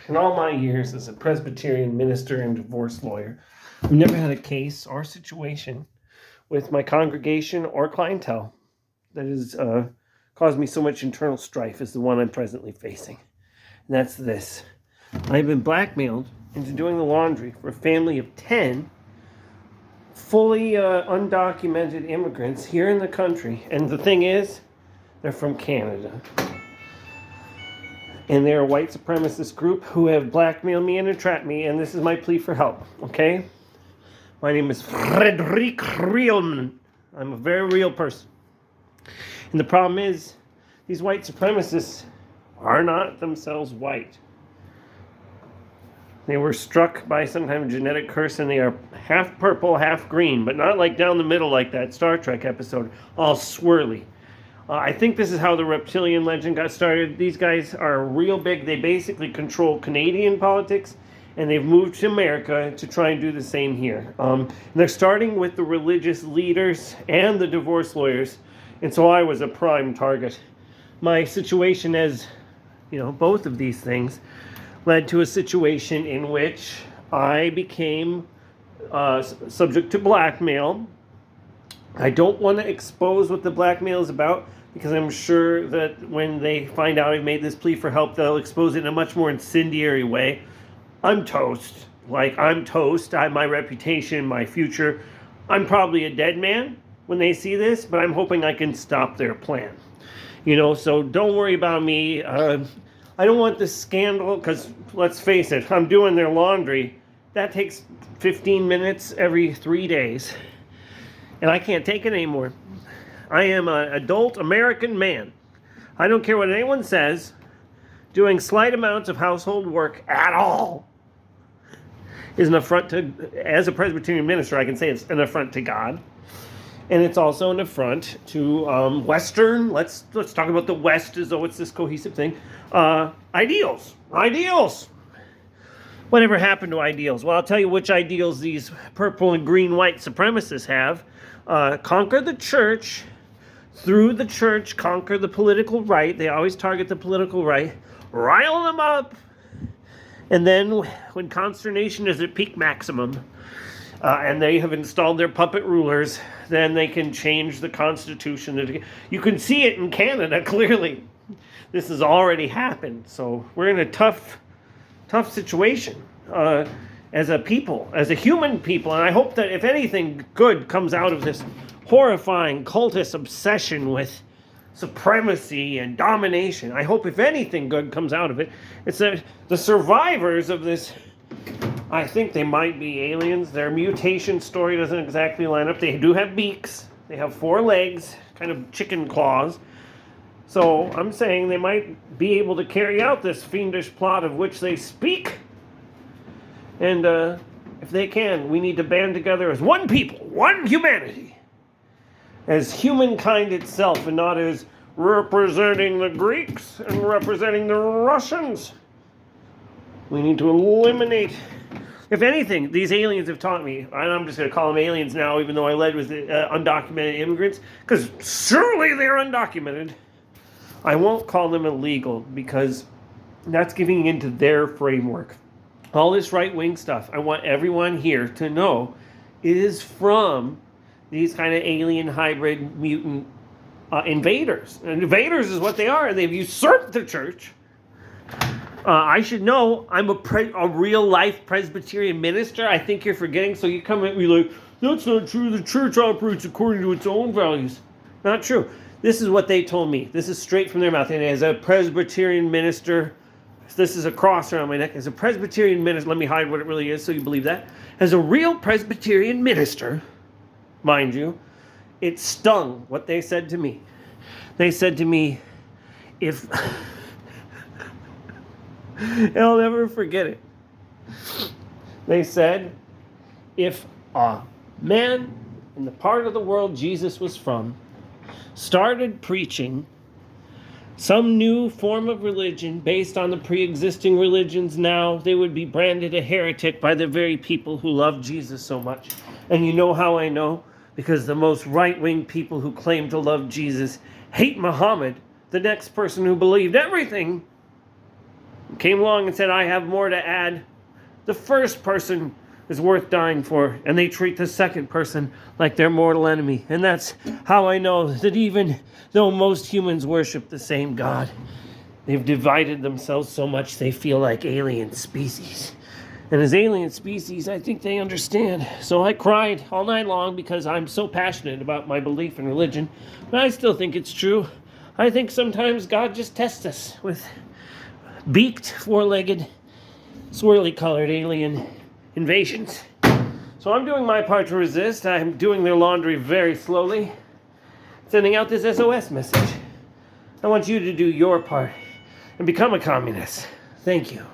in all my years as a Presbyterian minister and divorce lawyer, I've never had a case or situation with my congregation or clientele that has caused me so much internal strife as the one I'm presently facing. And that's this. I've been blackmailed into doing the laundry for a family of 10 fully undocumented immigrants here in the country. And the thing is, they're from Canada. And they're a white supremacist group who have blackmailed me and entrapped me, and this is my plea for help, okay? My name is Frederick Rielman. I'm a very real person. And the problem is, these white supremacists are not themselves white. They were struck by some kind of genetic curse, and they are half purple, half green, but not like down the middle like that Star Trek episode, all swirly. I think this is how the reptilian legend got started. These guys are real big. They basically control Canadian politics, and they've moved to America to try and do the same here. They're starting with the religious leaders and the divorce lawyers, and so I was a prime target. My situation as, both of these things led to a situation in which I became subject to blackmail. I don't want to expose what the blackmail is about, because I'm sure that when they find out I've made this plea for help, they'll expose it in a much more incendiary way. I'm toast. I'm toast. My reputation, my future. I'm probably a dead man when they see this, but I'm hoping I can stop their plan. So don't worry about me. I don't want this scandal, because let's face it, I'm doing their laundry. That takes 15 minutes every 3 days. And I can't take it anymore. I am an adult American man. I don't care what anyone says. Doing slight amounts of household work at all is an affront to, as a Presbyterian minister, I can say it's an affront to God. And it's also an affront to Western, let's talk about the West as though it's this cohesive thing, ideals. Whatever happened to ideals? Well, I'll tell you which ideals these purple and green white supremacists have. Conquer the church, through the church, conquer the political right. They always target the political right, rile them up, and then when consternation is at peak maximum, and they have installed their puppet rulers, then they can change the Constitution. You can see it in Canada, clearly. This has already happened, so we're in a tough situation. As a people, as a human people, and I hope that if anything good comes out of this horrifying cultist obsession with supremacy and domination, I hope if anything good comes out of it, it's that the survivors of this, I think they might be aliens. Their mutation story doesn't exactly line up. They do have beaks. They have 4 legs, kind of chicken claws. So I'm saying they might be able to carry out this fiendish plot of which they speak. And if they can, we need to band together as one people, one humanity, as humankind itself, and not as representing the Greeks and representing the Russians. We need to eliminate, if anything, these aliens have taught me, and I'm just going to call them aliens now, even though I led with undocumented immigrants, because surely they're undocumented. I won't call them illegal, because that's giving into their framework. All this right-wing stuff, I want everyone here to know, is from these kind of alien, hybrid, mutant invaders. And invaders is what they are, and they've usurped the church. I should know I'm a real-life Presbyterian minister. I think you're forgetting, so you come at me like, that's not true. The church operates according to its own values. Not true. This is what they told me. This is straight from their mouth. And as a Presbyterian minister, this is a cross around my neck. As a Presbyterian minister, let me hide what it really is so you believe that. As a real Presbyterian minister, mind you, it stung what they said to me. They said to me, I'll never forget it. They said, if a man in the part of the world Jesus was from started preaching some new form of religion based on the pre-existing religions now, they would be branded a heretic by the very people who love Jesus so much. And you know how I know? Because the most right-wing people who claim to love Jesus hate Muhammad, the next person who believed everything came along and said, I have more to add. The first person is worth dying for, and they treat the second person like their mortal enemy. And that's how I know that even though most humans worship the same God, they've divided themselves so much they feel like alien species. And as alien species, I think they understand. So I cried all night long because I'm so passionate about my belief in religion. But I still think it's true. I think sometimes God just tests us with beaked, four-legged, swirly-colored alien invasions. So I'm doing my part to resist. I'm doing their laundry very slowly, sending out this SOS message. I want you to do your part and become a communist. Thank you.